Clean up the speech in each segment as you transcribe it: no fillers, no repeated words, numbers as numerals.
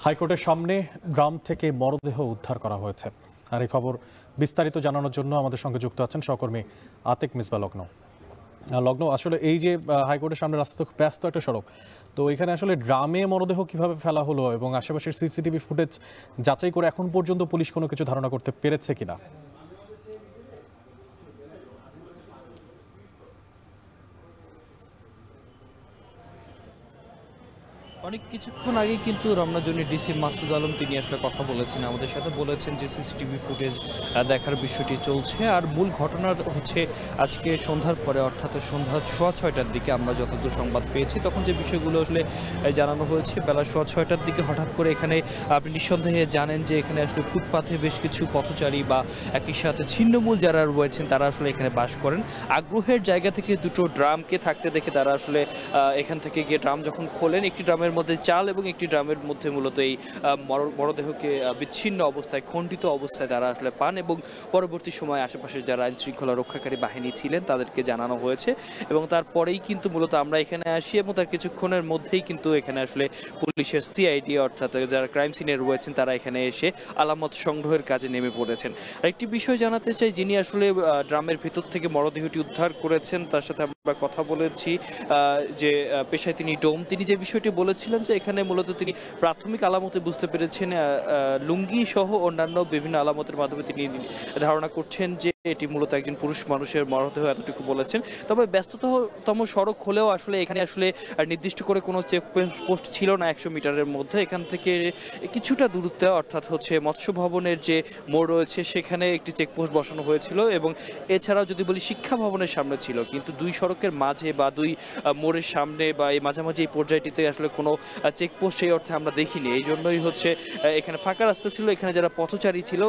হাইকোর্টের সামনে ড্রাম থেকে মরদেহ উদ্ধার করা হয়েছে। আর এই খবর বিস্তারিত জানানোর জন্য আমাদের সঙ্গে যুক্ত আছেন সহকর্মী আতিক মিসবাহ লগ্ন। আসলে এই যে হাইকোর্টের সামনে রাস্তা তো ব্যস্ত একটা সড়ক, তো এখানে আসলে ড্রামে মরদেহ কিভাবে ফেলা হলো এবং আশেপাশের সিসিটিভি ফুটেজ যাচাই করে এখন পর্যন্ত পুলিশ কোনো কিছু ধারণা করতে পেরেছে কিনা? অনেক কিছুক্ষণ আগে কিন্তু রমনাজনী ডিসি মাসুদ আলম তিনি আসলে কথা বলেছেন, আমাদের সাথে বলেছেন যে সিসিটিভি ফুটেজ দেখার বিষয়টি চলছে। আর মূল ঘটনার হচ্ছে আজকে সন্ধ্যার পরে, অর্থাৎ সন্ধ্যা 6:15টার দিকে আমরা যতদূর সংবাদ পেয়েছি তখন যে বিষয়গুলো আসলে জানানো হয়েছে, বেলা 6:15টার দিকে হঠাৎ করে এখানে আপনি নিঃসন্দেহে জানেন যে এখানে আসলে ফুটপাথে বেশ কিছু পথচারী বা একই সাথে ছিন্নমূল যারা রয়েছেন তারা আসলে এখানে বাস করেন। আগ্রহের জায়গা থেকে দুটো ড্রামকে থাকতে দেখে তারা আসলে এখান থেকে গিয়ে ড্রাম যখন খোলেন, একটি ড্রামের মধ্যে চাল এবং একটি ড্রামের মধ্যে মূলত এই মরদেহকে বিচ্ছিন্ন অবস্থায়, খণ্ডিত অবস্থায় তারা আসলে পান এবং পরবর্তী সময় আশেপাশের যারা আইন শৃঙ্খলা রক্ষাকারী বাহিনী ছিলেন তাদেরকে জানানো হয়েছে এবং তারপরেই কিন্তু মূলত আমরা এখানে আসি এবং তার কিছুক্ষণের মধ্যেই কিন্তু এখানে আসলে পুলিশের সিআইডি অর্থাৎ যারা ক্রাইম সিনে রয়েছেন তারা এখানে এসে আলামত সংগ্রহের কাজে নেমে পড়েছেন। আরেকটি বিষয় জানাতে চাই, যিনি আসলে ড্রামের ভিতর থেকে মরদেহটি উদ্ধার করেছেন তার সাথে আমরা কথা বলেছি, যে পেশায় তিনি ডোম, তিনি যে বিষয়টি বলেছিলেন যে এখানে মূলত তিনি প্রাথমিক আলামতে বুঝতে পেরেছেন লুঙ্গি সহ অন্যান্য বিভিন্ন আলামতের মাধ্যমে তিনি ধারণা করছেন যে এটি মূলত একজন পুরুষ মানুষের মরদেহ, এতটুকু বলেছেন। তবে ব্যস্ততম সড়ক হলেও আসলে এখানে আসলে নির্দিষ্ট করে কোনো চেক পোস্ট ছিল না 100 মিটারের মধ্যে। এখান থেকে কিছুটা দূরত্বে অর্থাৎ হচ্ছে মৎস্য ভবনের যে মোড় রয়েছে সেখানে একটি চেকপোস্ট বসানো হয়েছিল এবং এছাড়াও যদি বলি শিক্ষা ভবনের সামনে ছিল, কিন্তু দুই সড়কের মাঝে বা দুই মোড়ের সামনে বা এই মাঝামাঝি এই পর্যায়টিতে আসলে কোনো চেকপোস্ট সেই অর্থে আমরা দেখিনি। এই জন্যই হচ্ছে এখানে ফাঁকা রাস্তা ছিল, এখানে যারা পথচারী ছিল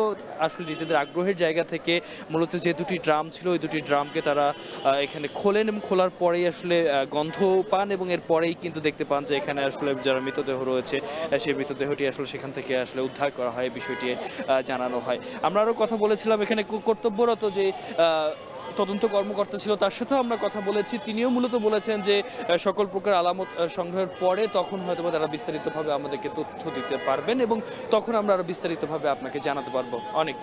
আসলে নিজেদের আগ্রহের জায়গা থেকে মূলত যে দুটি ড্রাম ছিল ওই দুটি ড্রামকে তারা এখানে খোলেন এবং খোলার পরেই আসলে গন্ধ পান এবং এর পরেই কিন্তু দেখতে পান যে এখানে আসলে যারা মৃতদেহ রয়েছে সেই মৃতদেহটি আসলে সেখান থেকে আসলে উদ্ধার করা হয়, বিষয়টি জানানো হয়। আমরা আরও কথা বলেছিলাম এখানে কর্তব্যরত যে তদন্ত কর্মকর্তা ছিল তার সাথেও আমরা কথা বলেছি, তিনিও মূলত বলেছেন যে সকল প্রকার আলামত সংগ্রহের পরে তখন হয়তো তারা বিস্তারিতভাবে আমাদেরকে তথ্য দিতে পারবেন এবং তখন আমরা আরো বিস্তারিতভাবে আপনাকে জানাতে পারবো। অনেক